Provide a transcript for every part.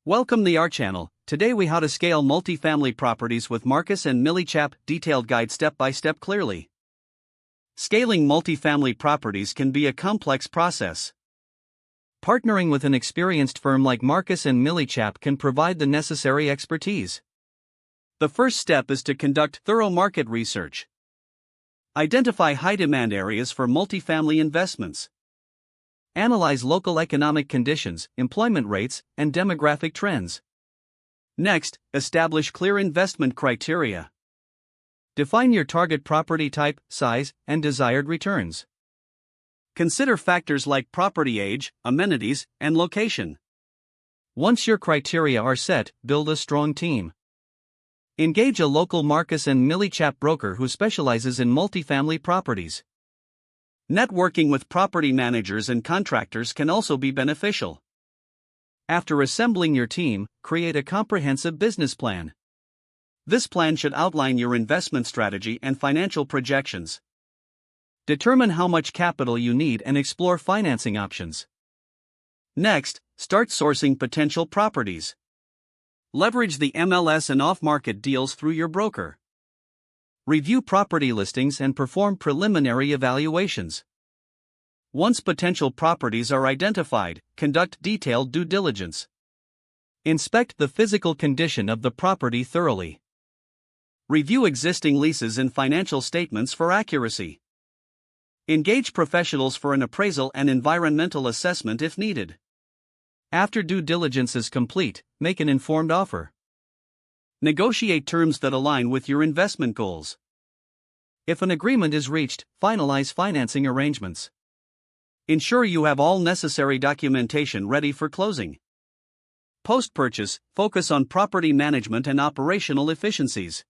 Welcome to our channel. Today we how to scale multifamily properties with Marcus and Millichap detailed guide step by step clearly. Scaling multifamily properties can be a complex process. Partnering with an experienced firm like Marcus and Millichap can provide the necessary expertise. The first step is to conduct thorough market research. Identify high demand areas for multifamily investments. Analyze local economic conditions, employment rates, and demographic trends. Next, establish clear investment criteria. Define your target property type, size, and desired returns. Consider factors like property age, amenities, and location. Once your criteria are set, build a strong team. Engage a local Marcus and Millichap broker who specializes in multifamily properties. Networking with property managers and contractors can also be beneficial. After assembling your team, create a comprehensive business plan. This plan should outline your investment strategy and financial projections. Determine how much capital you need and explore financing options. Next, start sourcing potential properties. Leverage the MLS and off-market deals through your broker. Review property listings and perform preliminary evaluations. Once potential properties are identified, conduct detailed due diligence. Inspect the physical condition of the property thoroughly. Review existing leases and financial statements for accuracy. Engage professionals for an appraisal and environmental assessment if needed. After due diligence is complete, make an informed offer. Negotiate terms that align with your investment goals. If an agreement is reached, finalize financing arrangements. Ensure you have all necessary documentation ready for closing. Post-purchase, focus on property management and operational efficiencies.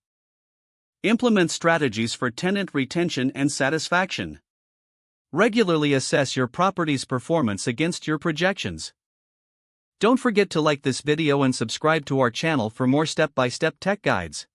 Implement strategies for tenant retention and satisfaction. Regularly assess your property's performance against your projections. Don't forget to like this video and subscribe to our channel for more step-by-step tech guides.